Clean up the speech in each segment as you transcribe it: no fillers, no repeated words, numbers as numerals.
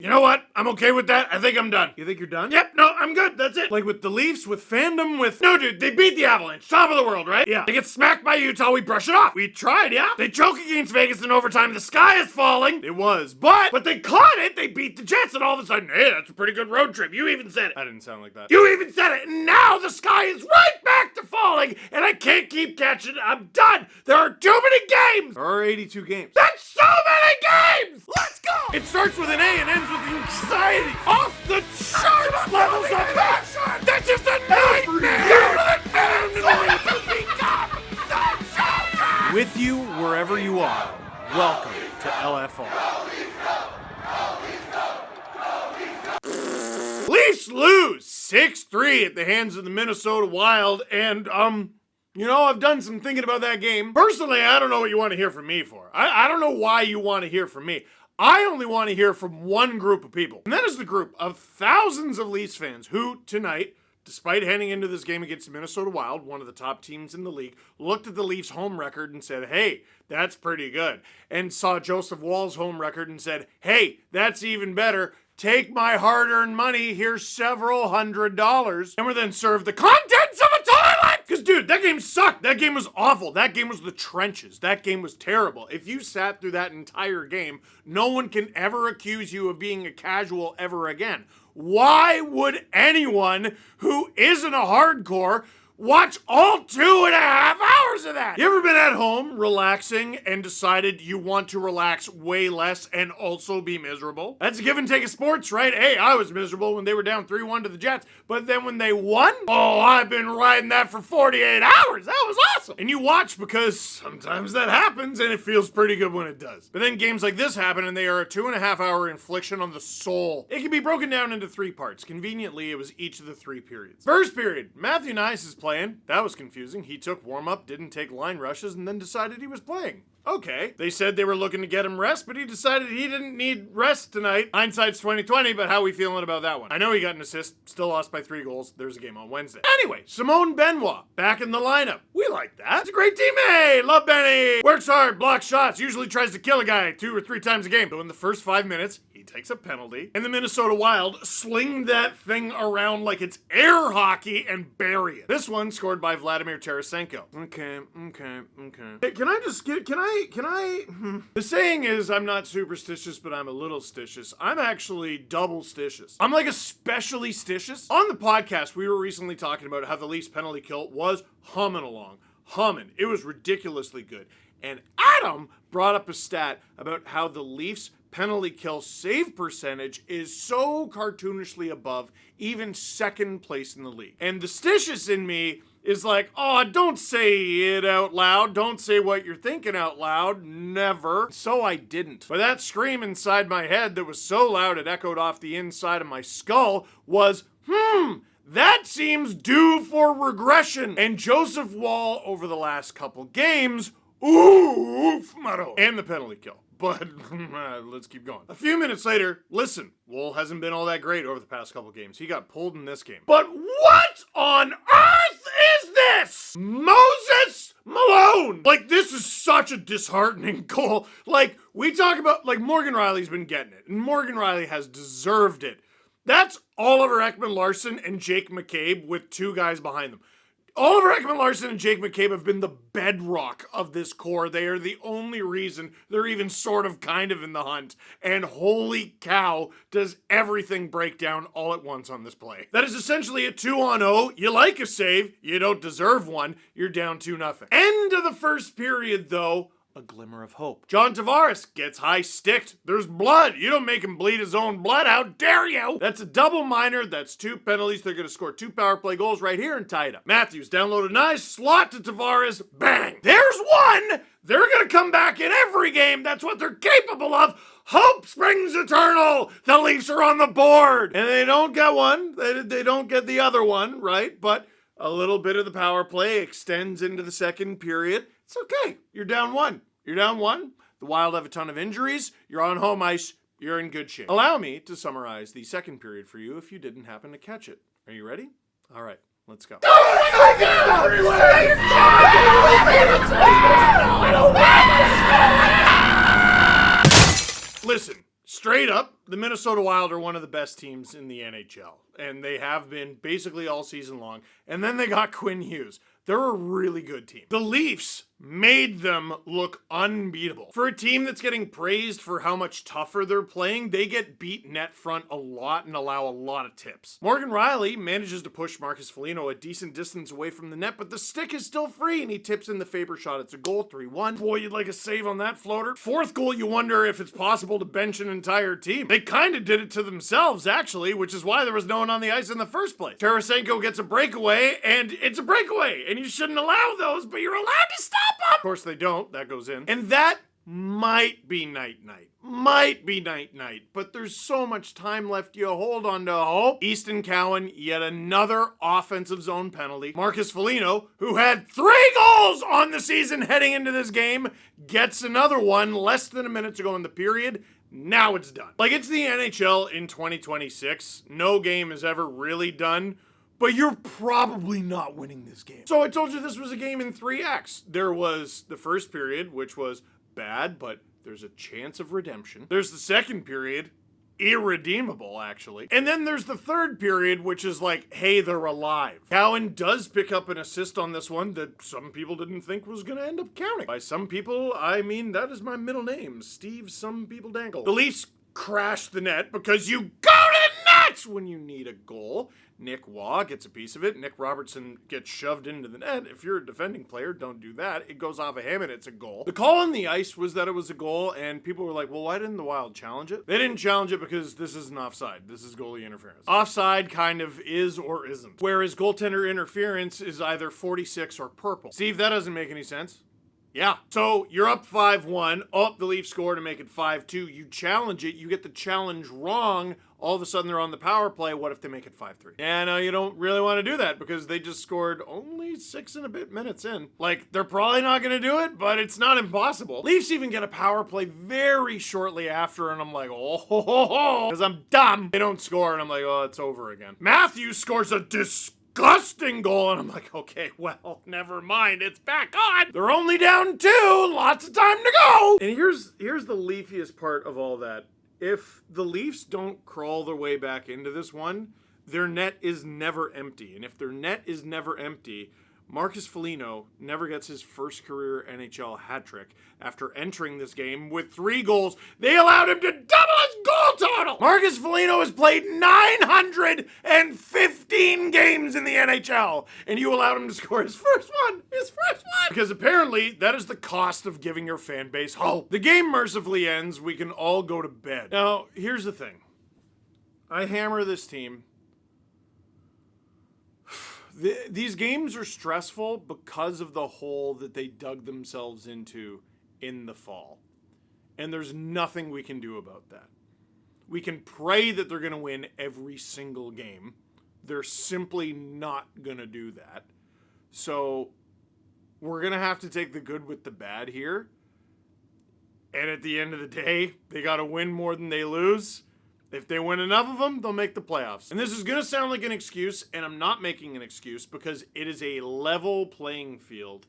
You know what? I'm okay with that. I think I'm done. You think you're done? Yep, no, I'm good. That's it. Like with the Leafs, with fandom, with... No, dude, they beat the Avalanche. Top of the world, right? Yeah. They get smacked by Utah. We brush it off. We tried, yeah? They choke against Vegas in overtime. The sky is falling. It was, But they caught it. They beat the Jets, and all of a sudden, hey, that's a pretty good road trip. You even said it. I didn't sound like that. You even said it. And now the sky is right back to falling, and I can't keep catching it. I'm done. There are too many games. There are 82 games. That's so many games. Let's go. It starts with an A and ends with anxiety. Off the charts levels of passion. That's just a nightmare. With you, wherever you are, welcome to LFR. Leafs lose 6-3 at the hands of the Minnesota Wild, and you know, I've done some thinking about that game. Personally, I don't know what you want to hear from me for. I don't know why you want to hear from me. I only want to hear from one group of people, and that is the group of thousands of Leafs fans who, tonight, despite heading into this game against the Minnesota Wild, one of the top teams in the league, looked at the Leafs' home record and said, hey, that's pretty good. And saw Joseph Woll's home record and said, hey, that's even better. Take my hard-earned money, here's several $100s. And were then served the contents of a toilet! Because, dude, that game sucked. That game was awful. That game was the trenches. That game was terrible. If you sat through that entire game, no one can ever accuse you of being a casual ever again. Why would anyone who isn't a hardcore watch all 2.5 hours of that? You ever been at home relaxing and decided you want to relax way less and also be miserable? That's a give and take of sports, right? Hey, I was miserable when they were down 3-1 to the Jets, but then when they won, oh, I've been riding that for 48 hours. That was awesome. And you watch because sometimes that happens and it feels pretty good when it does. But then games like this happen and they are a 2.5 hour infliction on the soul. It can be broken down into 3 parts. Conveniently, it was each of the 3 periods. First period, Matthew Nice is playing. That was confusing. He took warm-up, didn't take line rushes, and then decided he was playing. Okay. They said they were looking to get him rest, but he decided he didn't need rest tonight. Hindsight's 2020, but how we feeling about that one? I know he got an assist, still lost by 3 goals. There's a game on Wednesday. Anyway, Simone Benoit, back in the lineup. We like that. It's a great teammate. Love Benny. Works hard, blocks shots, usually tries to kill a guy 2 or 3 times a game. But in the first 5 minutes, he takes a penalty, and the Minnesota Wild sling that thing around like it's air hockey and bury it. This one scored by Vladimir Tarasenko. Okay. Hey, The saying is, I'm not superstitious, but I'm a little stitious. I'm actually double stitious. I'm like especially stitious. On the podcast, we were recently talking about how the Leafs penalty kill was humming along. It was ridiculously good. And Adam brought up a stat about how the Leafs penalty kill save percentage is so cartoonishly above even second place in the league. And the stitious in me is like, oh, don't say it out loud. Don't say what you're thinking out loud. Never. So I didn't. But that scream inside my head that was so loud it echoed off the inside of my skull was, that seems due for regression. And Joseph Woll over the last couple games, oof, motto. And the penalty kill. But let's keep going. A few minutes later, listen, Woll hasn't been all that great over the past couple games. He got pulled in this game. But what on earth is this? Moses Malone! Like, this is such a disheartening goal. Like, we talk about, like, Morgan Riley's been getting it, and Morgan Riley has deserved it. That's Oliver Ekman-Larsson and Jake McCabe with 2 guys behind them. Oliver Ekman-Larsson and Jake McCabe have been the bedrock of this core. They are the only reason they're even sort of kind of in the hunt. And holy cow, does everything break down all at once on this play. That is essentially a 2-on-0. You like a save, you don't deserve one, you're down 2-0. End of the first period though, a glimmer of hope. John Tavares gets high-sticked. There's blood. You don't make him bleed his own blood. How dare you? That's a double minor. That's 2 penalties. They're going to score 2 power play goals right here and tie it up. Matthews downloaded nice. Slot to Tavares. Bang. There's 1. They're going to come back in every game. That's what they're capable of. Hope springs eternal. The Leafs are on the board. And they don't get one. They don't get the other one, right? But a little bit of the power play extends into the second period. It's okay. You're down 1. The Wild have a ton of injuries. You're on home ice. You're in good shape. Allow me to summarize the second period for you if you didn't happen to catch it. Are you ready? All right, let's go. Listen, Straight up, the Minnesota Wild are one of the best teams in the NHL, and they have been basically all season long. And then they got Quinn Hughes. They're a really good team. The Leafs made them look unbeatable. For a team that's getting praised for how much tougher they're playing, they get beat net front a lot and allow a lot of tips. Morgan Rielly manages to push Marcus Foligno a decent distance away from the net, but the stick is still free and he tips in the Faber shot. It's a goal, 3-1. Boy, you'd like a save on that floater. Fourth goal, you wonder if it's possible to bench an entire team. They kind of did it to themselves, actually, which is why there was no one on the ice in the first place. Tarasenko gets a breakaway, and it's a breakaway, and you shouldn't allow those, but you're allowed to stop them. Of course they don't. That goes in. And that might be night-night. Might be night-night. But there's so much time left. You hold on to hope. Easton Cowan, yet another offensive zone penalty. Marcus Foligno, who had 3 goals on the season heading into this game, gets another one less than a minute to go in the period. Now it's done. Like, it's the NHL in 2026. No game is ever really done. But you're probably not winning this game. So I told you this was a game in 3 acts. There was the first period, which was bad, but there's a chance of redemption. There's the second period, irredeemable, actually. And then there's the third period, which is like, hey, they're alive. Cowan does pick up an assist on this one that some people didn't think was going to end up counting. By some people, I mean, that is my middle name, Steve Some People Dangle. The Leafs crash the net because you go to the nets when you need a goal. Nick Waugh gets a piece of it. Nick Robertson gets shoved into the net. If you're a defending player, don't do that. It goes off of him and it's a goal. The call on the ice was that it was a goal, and people were like, well, why didn't the Wild challenge it? They didn't challenge it because this isn't offside. This is goalie interference. Offside kind of is or isn't. Whereas goaltender interference is either 46 or purple. Steve, that doesn't make any sense. Yeah. So you're up 5-1. Oh, the Leafs score to make it 5-2. You challenge it. You get the challenge wrong. All of a sudden they're on the power play. What if they make it 5-3? Yeah, no, you don't really want to do that because they just scored only 6 and a bit minutes in. Like, they're probably not going to do it, but it's not impossible. Leafs even get a power play very shortly after, and I'm like, oh, because I'm dumb. They don't score, and I'm like, oh, it's over again. Matthews scores a disgusting goal, and I'm like, okay, well, never mind, it's back on. They're only down 2, lots of time to go. And here's the leafiest part of all that. If the Leafs don't crawl their way back into this one, their net is never empty. And if their net is never empty, Marcus Foligno never gets his first career NHL hat trick after entering this game with 3 goals. They allowed him to double his goal total. Marcus Foligno has played 915 games in the NHL, and you allowed him to score his first one. Because apparently that is the cost of giving your fan base hope. The game mercifully ends. We can all go to bed. Now, here's the thing. I hammer this team. These games are stressful because of the hole that they dug themselves into in the fall. And there's nothing we can do about that. We can pray that they're going to win every single game. They're simply not going to do that. So we're going to have to take the good with the bad here. And at the end of the day, they got to win more than they lose. If they win enough of them, they'll make the playoffs. And this is going to sound like an excuse, and I'm not making an excuse because it is a level playing field.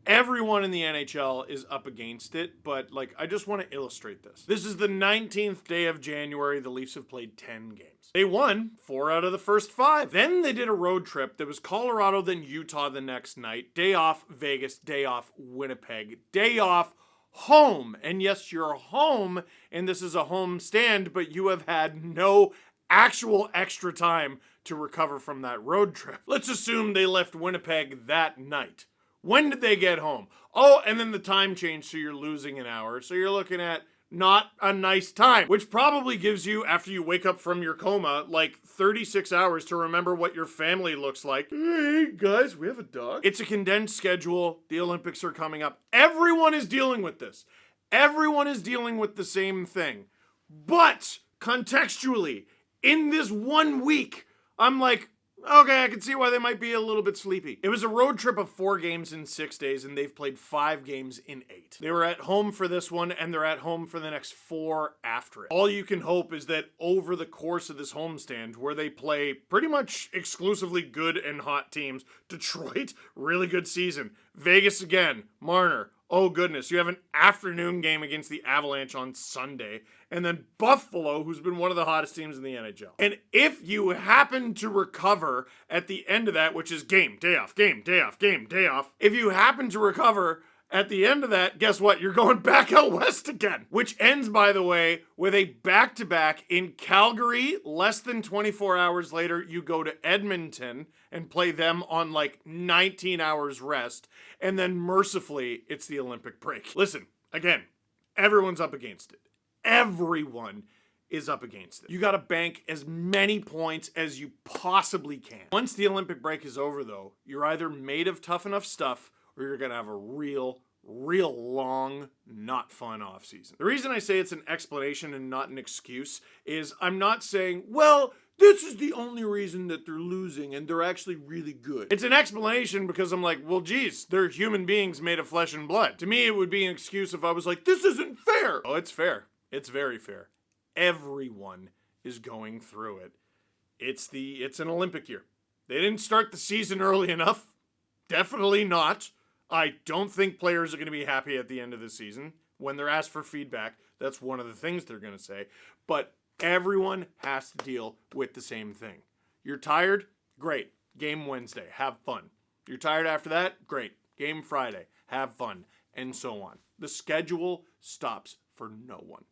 Everyone in the NHL is up against it, but I just want to illustrate this. This is the 19th day of January. The Leafs have played 10 games. They won 4 out of the first 5. Then they did a road trip. There was Colorado, then Utah the next night. Day off Vegas, day off Winnipeg, day off home. And yes, you're home, and this is a home stand, but you have had no actual extra time to recover from that road trip. Let's assume they left Winnipeg that night. When did they get home? Oh, and then the time changed, so you're losing an hour. So you're looking at not a nice time, which probably gives you, after you wake up from your coma, 36 hours to remember what your family looks like. Hey, guys, we have a dog. It's a condensed schedule. The Olympics are coming up. Everyone is dealing with this. Everyone is dealing with the same thing. But contextually, in this 1 week, I'm like, okay, I can see why they might be a little bit sleepy. It was a road trip of 4 games in 6 days, and they've played 5 games in 8. They were at home for this one, and they're at home for the next 4 after it. All you can hope is that over the course of this homestand, where they play pretty much exclusively good and hot teams, Detroit, really good season. Vegas again, Marner, Oh goodness, you have an afternoon game against the Avalanche on Sunday, and then Buffalo, who's been one of the hottest teams in the NHL. And if you happen to recover at the end of that, which is game, day off, game, day off, game, day off, if you happen to recover at the end of that, guess what? You're going back out west again. Which ends, by the way, with a back-to-back in Calgary. Less than 24 hours later, you go to Edmonton and play them on like 19 hours rest. And then mercifully, it's the Olympic break. Listen, again, everyone's up against it. Everyone is up against it. You got to bank as many points as you possibly can. Once the Olympic break is over, though, you're either made of tough enough stuff or you're going to have a real long, not fun off season. The reason I say it's an explanation and not an excuse is I'm not saying, well, this is the only reason that they're losing and they're actually really good. It's an explanation because I'm like, well, geez, they're human beings made of flesh and blood. To me, it would be an excuse if I was like, this isn't fair. Oh, it's fair. It's very fair. Everyone is going through it. It's an Olympic year. They didn't start the season early enough. Definitely not. I don't think players are going to be happy at the end of the season. When they're asked for feedback, that's one of the things they're going to say. But everyone has to deal with the same thing. You're tired? Great. Game Wednesday. Have fun. You're tired after that? Great. Game Friday. Have fun. And so on. The schedule stops for no one.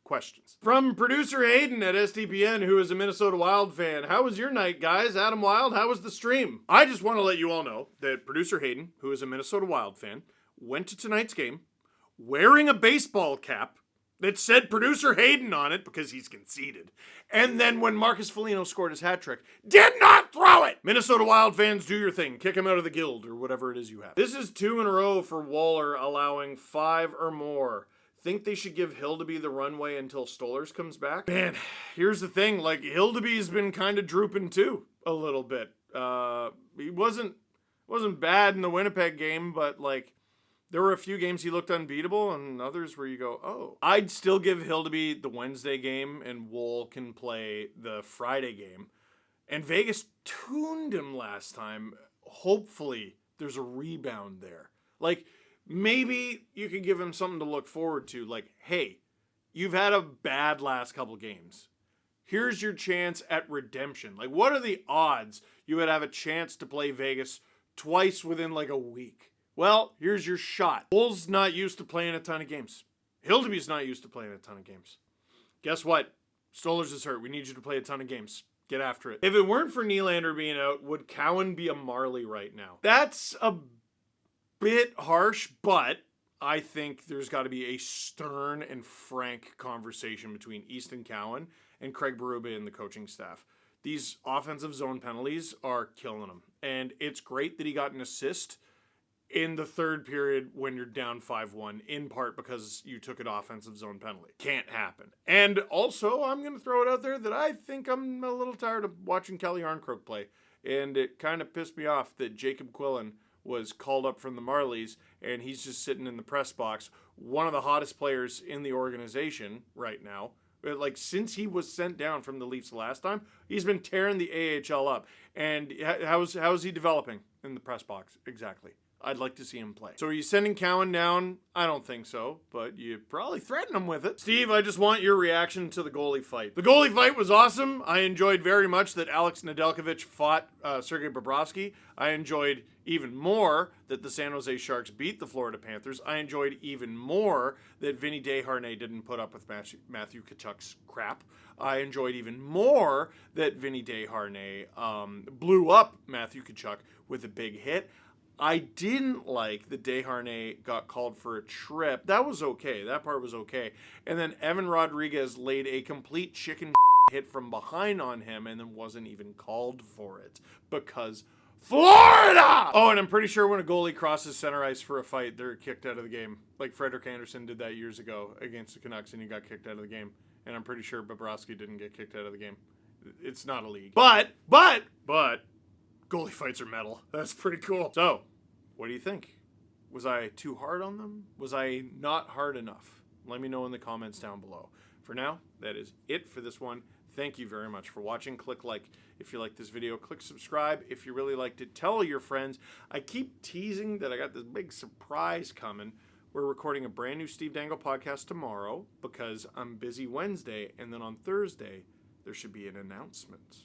Questions. From producer Hayden at SDPN, who is a Minnesota Wild fan. How was your night, guys? Adam Wild, how was the stream? I just want to let you all know that producer Hayden, who is a Minnesota Wild fan, went to tonight's game wearing a baseball cap that said producer Hayden on it because he's conceited. And then when Marcus Foligno scored his hat trick, did not throw it! Minnesota Wild fans, do your thing. Kick him out of the guild or whatever it is you have. This is 2 in a row for Waller allowing 5 or more. Think they should give Hildeby the runway until Stolarz comes back? Man, here's the thing. Like, Hildeby's been kind of drooping too a little bit. He wasn't bad in the Winnipeg game, but like there were a few games he looked unbeatable and others where you go, oh. I'd still give Hildeby the Wednesday game and Wool can play the Friday game. And Vegas tuned him last time. Hopefully there's a rebound there. Like, maybe you can give him something to look forward to. Like, hey, you've had a bad last couple games. Here's your chance at redemption. Like, what are the odds you would have a chance to play Vegas twice within like a week? Well, here's your shot. Bull's not used to playing a ton of games. Hildeby's not used to playing a ton of games. Guess what? Stolarz is hurt. We need you to play a ton of games. Get after it. If it weren't for Nylander being out, would Cowan be a Marley right now? That's a bit harsh, but I think there's got to be a stern and frank conversation between Easton Cowan and Craig Berube and the coaching staff. These offensive zone penalties are killing him, and it's great that he got an assist in the third period when you're down 5-1, in part because you took an offensive zone penalty. Can't happen. And also, I'm going to throw it out there that I think I'm a little tired of watching Kelly Arncroke play, and it kind of pissed me off that Jacob Quillen was called up from the Marlies, and he's just sitting in the press box. One of the hottest players in the organization right now. Like, since he was sent down from the Leafs last time, he's been tearing the AHL up. And how's he developing in the press box? Exactly. I'd like to see him play. So are you sending Cowan down? I don't think so, but you probably threaten him with it. Steve, I just want your reaction to the goalie fight. The goalie fight was awesome. I enjoyed very much that Alex Nedeljkovic fought Sergei Bobrovsky. I enjoyed even more that the San Jose Sharks beat the Florida Panthers. I enjoyed even more that Vinny Desharnais didn't put up with Matthew Tkachuk's crap. I enjoyed even more that Vinny Desharnais blew up Matthew Tkachuk with a big hit. I didn't like that Desharnais got called for a trip. That was okay. That part was okay. And then Evan Rodriguez laid a complete chicken hit from behind on him and then wasn't even called for it because Florida! Oh, and I'm pretty sure when a goalie crosses center ice for a fight, they're kicked out of the game. Like Frederik Andersen did that years ago against the Canucks and he got kicked out of the game. And I'm pretty sure Bobrovsky didn't get kicked out of the game. It's not a league. But, goalie fights are metal. That's pretty cool. So, what do you think? Was I too hard on them? Was I not hard enough? Let me know in the comments down below. For now, that is it for this one. Thank you very much for watching. Click like if you like this video. Click subscribe if you really liked it. Tell your friends. I keep teasing that I got this big surprise coming, We're recording a brand new Steve Dangle podcast tomorrow because I'm busy Wednesday, and then on Thursday, there should be an announcement.